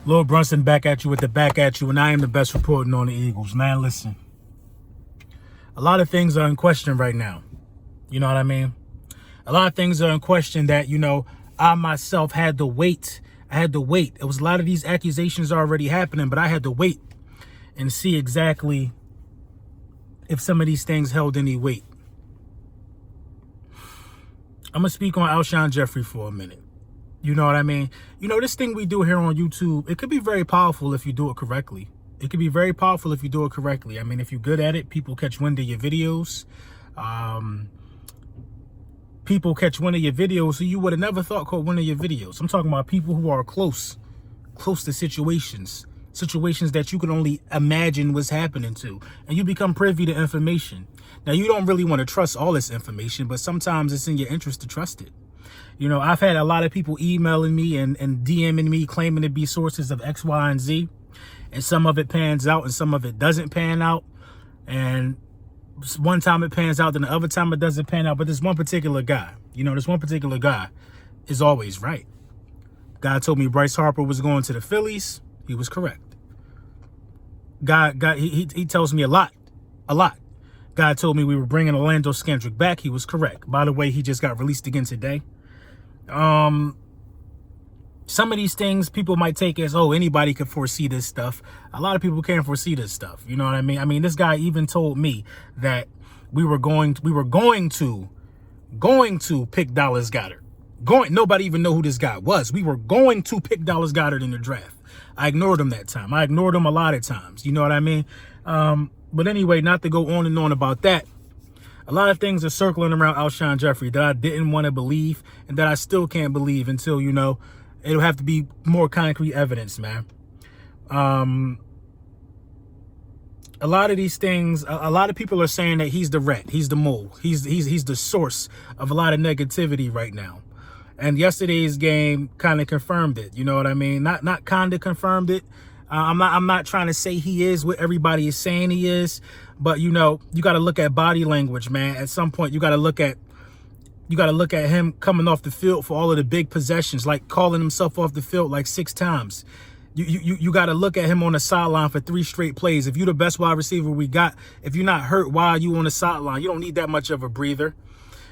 Lord Brunson back at you with the back at you, and I am the best reporting on the Eagles. Man, listen. A lot of things are in question right now. You know what I mean? A lot of things are in question that, I myself had to wait. I had to wait. It was a lot of these accusations already happening, but I had to wait and see exactly if some of these things held any weight. I'm going to speak on Alshon Jeffrey for a minute. You know what I mean? This thing we do here on YouTube, it could be very powerful if you do it correctly. It could be very powerful if you do it correctly. I mean, if you're good at it, people catch wind of your videos. People catch wind of your videos who you would have never thought caught wind of your videos. I'm talking about people who are close to situations that you could only imagine was happening to, and you become privy to information. Now, you don't really want to trust all this information, but sometimes it's in your interest to trust it. I've had a lot of people emailing me and DMing me claiming to be sources of X, Y, and Z, and some of it pans out and some of it doesn't pan out. And one time it pans out, then the other time it doesn't pan out. But this one particular guy, is always right. God told me Bryce Harper was going to the Phillies. He was correct. God, he tells me a lot. God told me we were bringing Orlando Scandrick back. He was correct. By the way, he just got released again today. Some of these things people might take as, oh, anybody could foresee this stuff. A lot of people can't foresee this stuff. You know what I mean? I mean, this guy even told me that we were going to pick Dallas Goedert. Nobody even know who this guy was. We were going to pick Dallas Goedert in the draft. I ignored him that time. I ignored him a lot of times. You know what I mean? But anyway, not to go on and on about that. A lot of things are circling around Alshon Jeffrey that I didn't want to believe and that I still can't believe until, it'll have to be more concrete evidence, man. A lot of these things, a lot of people are saying that he's the rat, he's the mole, he's the source of a lot of negativity right now. And yesterday's game kind of confirmed it. You know what I mean? Not kind of confirmed it. I'm not trying to say he is what everybody is saying he is, but you got to look at body language, man. At some point, you got to look at him coming off the field for all of the big possessions, like calling himself off the field like 6 times. You got to look at him on the sideline for 3 straight plays. If you're the best wide receiver we got, if you're not hurt, why are you on the sideline? You don't need that much of a breather.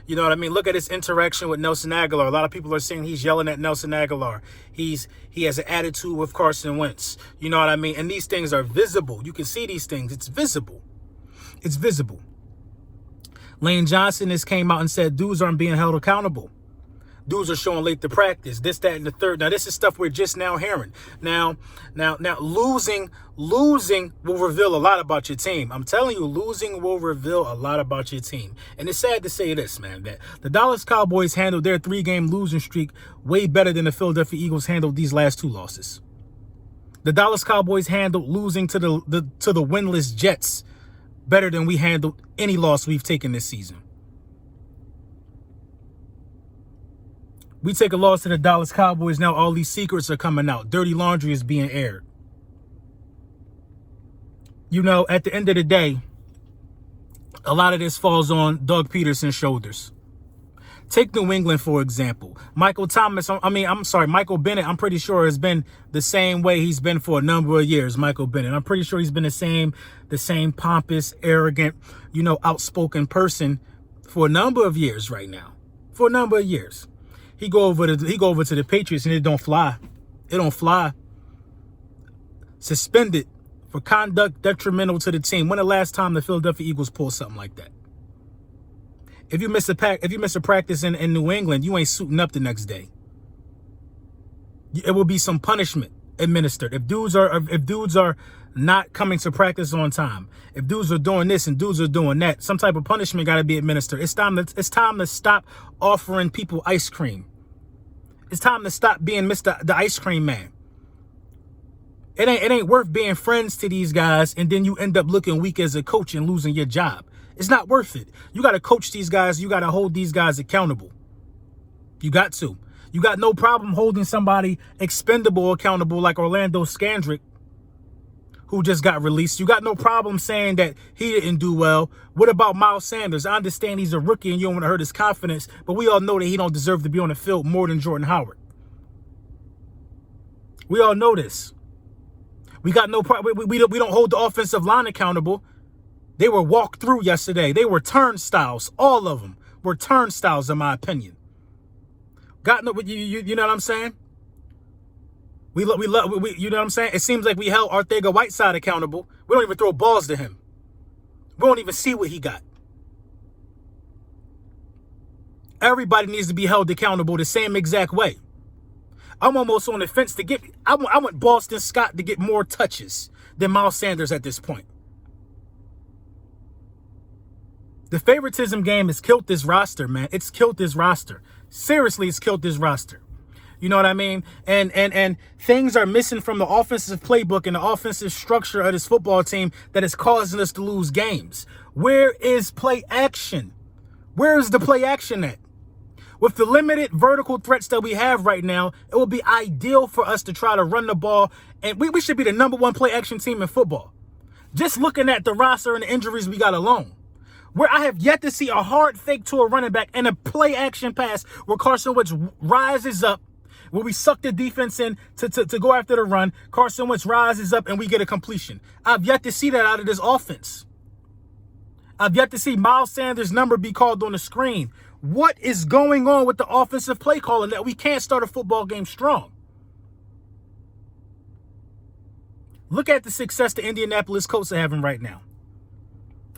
You know what I mean? Look at his interaction with Nelson Aguilar. A lot of people are saying he's yelling at Nelson Aguilar. He has an attitude with Carson Wentz. You know what I mean? And these things are visible. You can see these things. It's visible. It's visible. Lane Johnson has came out and said dudes aren't being held accountable. Dudes are showing late to practice, this, that, and the third. Now, this is stuff we're just now hearing. Now, losing will reveal a lot about your team. I'm telling you, losing will reveal a lot about your team. And it's sad to say this, man, that the Dallas Cowboys handled their 3-game losing streak way better than the Philadelphia Eagles handled these last 2 losses. The Dallas Cowboys handled losing to the winless Jets better than we handled any loss we've taken this season. We take a loss to the Dallas Cowboys, now all these secrets are coming out. Dirty laundry is being aired. At the end of the day, a lot of this falls on Doug Peterson's shoulders. Take New England, for example. Michael Bennett, I'm pretty sure has been the same way he's been for a number of years, Michael Bennett. I'm pretty sure he's been the same pompous, arrogant, outspoken person for a number of years right now. For a number of years. He go over to the Patriots and it don't fly. It don't fly. Suspended for conduct detrimental to the team. When the last time the Philadelphia Eagles pulled something like that? If you miss a practice in New England, you ain't suiting up the next day. It will be some punishment administered. If dudes are not coming to practice on time, if dudes are doing this and dudes are doing that, some type of punishment got to be administered. It's time to stop offering people ice cream. It's time to stop being the ice cream man. It ain't worth being friends to these guys and then you end up looking weak as a coach and losing your job. It's not worth it. You got to coach these guys. You got to hold these guys accountable. You got to. You got no problem holding somebody expendable accountable like Orlando Scandrick, who just got released. You got no problem saying that he didn't do well. What about Miles Sanders? I understand he's a rookie and you don't want to hurt his confidence, but we all know that he don't deserve to be on the field more than Jordan Howard. We all know this. We got no problem. We don't hold the offensive line accountable. They were walked through yesterday. They were turnstiles. All of them were turnstiles, in my opinion. Got no, you know what I'm saying? We you know what I'm saying? It seems like we held Arcega-Whiteside accountable. We don't even throw balls to him. We don't even see what he got. Everybody needs to be held accountable the same exact way. I'm almost on the fence to get. I want Boston Scott to get more touches than Miles Sanders at this point. The favoritism game has killed this roster, man. It's killed this roster. Seriously, it's killed this roster. You know what I mean? And things are missing from the offensive playbook and the offensive structure of this football team that is causing us to lose games. Where is play action? Where is the play action at? With the limited vertical threats that we have right now, it would be ideal for us to try to run the ball. And we should be the #1 play action team in football. Just looking at the roster and the injuries we got alone. Where I have yet to see a hard fake to a running back and a play action pass where Carson Wentz rises up, where we suck the defense in to go after the run. Carson Wentz rises up and we get a completion. I've yet to see that out of this offense. I've yet to see Miles Sanders' number be called on the screen. What is going on with the offensive play calling that we can't start a football game strong? Look at the success the Indianapolis Colts are having right now.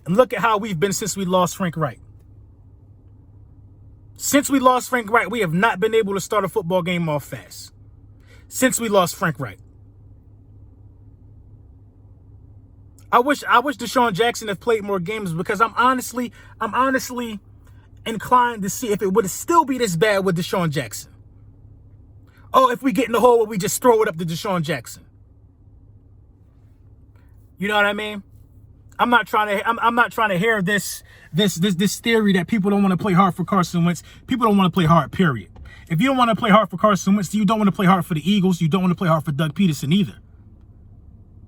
And look at how we've been since we lost Frank Reich. Since we lost Frank Reich, we have not been able to start a football game off fast. Since we lost Frank Reich. I wish Deshaun Jackson had played more games because I'm honestly inclined to see if it would still be this bad with Deshaun Jackson. Oh, if we get in the hole, we just throw it up to Deshaun Jackson. You know what I mean? I'm not trying to hear this theory that people don't want to play hard for Carson Wentz. People don't want to play hard, period. If you don't want to play hard for Carson Wentz, you don't want to play hard for the Eagles. You don't want to play hard for Doug Peterson either.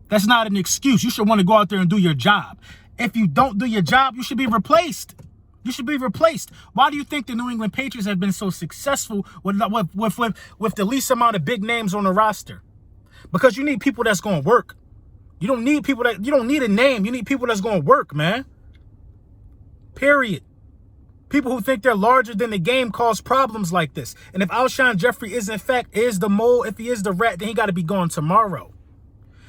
That's not an excuse. You should want to go out there and do your job. If you don't do your job, you should be replaced. You should be replaced. Why do you think the New England Patriots have been so successful with the least amount of big names on the roster? Because you need people that's going to work. You don't need a name. You need people that's going to work, man. Period. People who think they're larger than the game cause problems like this. And if Alshon Jeffrey is the mole, if he is the rat, then he got to be gone tomorrow.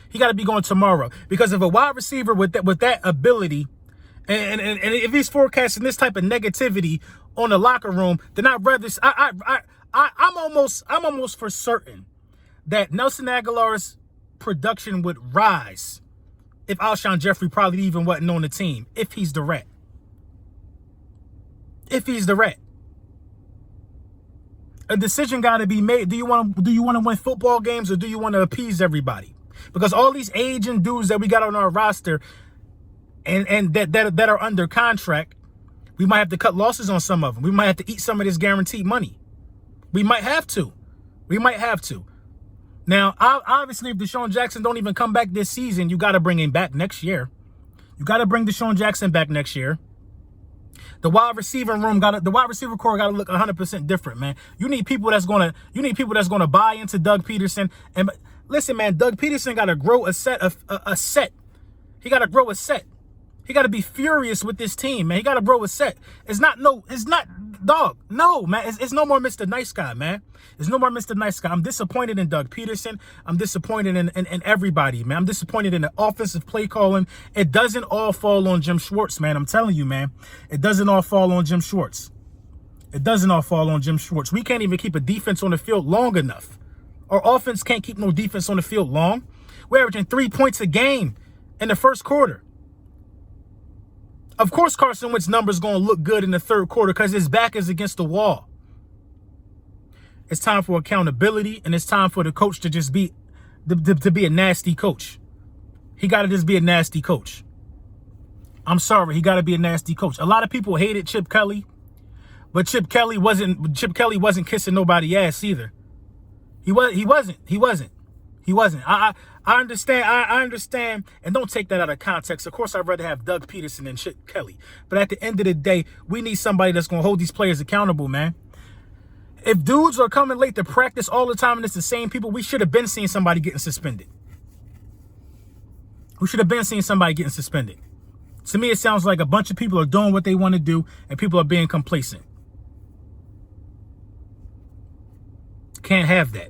He got to be gone tomorrow. Because if a wide receiver with that ability, and if he's forecasting this type of negativity on the locker room, then I'm almost for certain that Nelson Aguilar's production would rise if Alshon Jeffrey probably even wasn't on the team, if he's the rat. If he's the rat. A decision got to be made. Do you want to win football games or do you want to appease everybody? Because all these aging dudes that we got on our roster and that are under contract, we might have to cut losses on some of them. We might have to eat some of this guaranteed money. We might have to. Now, obviously, if Deshaun Jackson don't even come back this season, you got to bring him back next year. You got to bring Deshaun Jackson back next year. The wide receiver core got to look 100% different, man. You need people that's gonna buy into Doug Peterson. And listen, man, Doug Peterson got to grow a set. He got to grow a set. He got to be furious with this team, man. He got to grow a set. It's not, dog. No, man. It's no more Mr. Nice Guy, man. It's no more Mr. Nice Guy. I'm disappointed in Doug Peterson. I'm disappointed in everybody, man. I'm disappointed in the offensive play calling. It doesn't all fall on Jim Schwartz, man. I'm telling you, man. It doesn't all fall on Jim Schwartz. It doesn't all fall on Jim Schwartz. We can't even keep a defense on the field long enough. Our offense can't keep no defense on the field long. We're averaging 3 points a game in the first quarter. Of course, Carson Wentz's numbers going to look good in the third quarter because his back is against the wall. It's time for accountability, and it's time for the coach to just be a nasty coach. He got to just be a nasty coach. I'm sorry, he got to be a nasty coach. A lot of people hated Chip Kelly, but Chip Kelly wasn't kissing nobody's ass either. He wasn't. I understand. I understand. And don't take that out of context. Of course, I'd rather have Doug Peterson than Chip Kelly. But at the end of the day, we need somebody that's going to hold these players accountable, man. If dudes are coming late to practice all the time and it's the same people, we should have been seeing somebody getting suspended. We should have been seeing somebody getting suspended. To me, it sounds like a bunch of people are doing what they want to do and people are being complacent. Can't have that.